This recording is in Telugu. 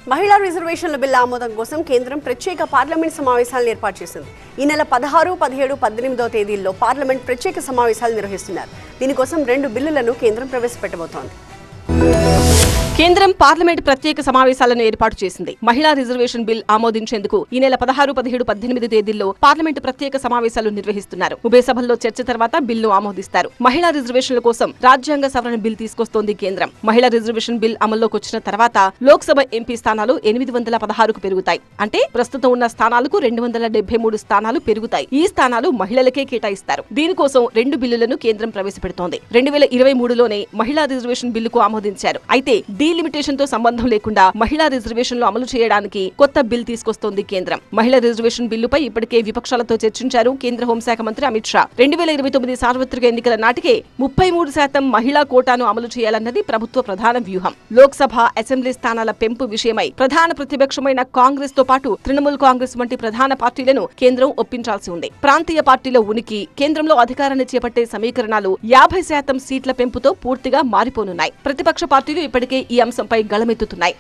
మహిళా రిజర్వేషన్ల బిల్లు ఆమోదం కోసం కేంద్రం ప్రత్యేక పార్లమెంట్ సమావేశాలను ఏర్పాటు చేసింది. ఈ నెల 16, 17, 18వ తేదీల్లో పార్లమెంట్ ప్రత్యేక సమావేశాలు నిర్వహిస్తున్నారు. దీనికోసం 2 బిల్లులను కేంద్రం ప్రవేశపెట్టబోతోంది. కేంద్రం పార్లమెంట్ ప్రత్యేక సమావేశాలను ఏర్పాటు చేసింది. మహిళా రిజర్వేషన్ బిల్ ఆమోదించేందుకు ఈ నెల 16, 17, 18 తేదీల్లో పార్లమెంట్ ప్రత్యేక సమావేశాలు నిర్వహిస్తున్నారు. ఉభయ సభల్లో చర్చ తర్వాత బిల్లు ఆమోదిస్తారు. మహిళా రిజర్వేషన్ల కోసం రాజ్యాంగ సవరణ బిల్ తీసుకొస్తోంది కేంద్రం. మహిళా రిజర్వేషన్ బిల్ అమల్లోకి వచ్చిన తర్వాత లోక్సభ ఎంపీ స్థానాలు 816కు పెరుగుతాయి. అంటే ప్రస్తుతం ఉన్న స్థానాలకు 273 స్థానాలు పెరుగుతాయి. ఈ స్థానాలు మహిళలకే కేటాయిస్తారు. దీనికోసం 2 బిల్లులను కేంద్రం ప్రవేశపెడుతోంది. 2023లోనే మహిళా రిజర్వేషన్ బిల్లుకు ఆమోదించారు. అయితే లిమిటేషన్ తో సంబంధం లేకుండా మహిళా రిజర్వేషన్లు అమలు చేయడానికి కొత్త బిల్ తీసుకొస్తోంది కేంద్రం. మహిళా రిజర్వేషన్ బిల్లుపై ఇప్పటికే విపక్షాలతో చర్చించారు కేంద్ర హోంశాఖ మంత్రి అమిత్ షా. 2029 సార్వత్రిక ఎన్నికల నాటికే 33% మహిళా కోటాను అమలు చేయాలన్నది ప్రభుత్వ ప్రధాన వ్యూహం. లోక్సభ, అసెంబ్లీ స్థానాల పెంపు విషయమై ప్రధాన ప్రతిపక్షమైన కాంగ్రెస్ తో పాటు తృణమూల్ కాంగ్రెస్ వంటి ప్రధాన పార్టీలను కేంద్రం ఒప్పించాల్సి ఉంది. ప్రాంతీయ పార్టీల ఉనికి, కేంద్రంలో అధికారాన్ని చేపట్టే సమీకరణాలు 50% సీట్ల పెంపుతో పూర్తిగా మారిపోనున్నాయి. ప్రతిపక్ష పార్టీలు ఇప్పటికే ఈ అంశంపై గళమెత్తుతున్నాయి.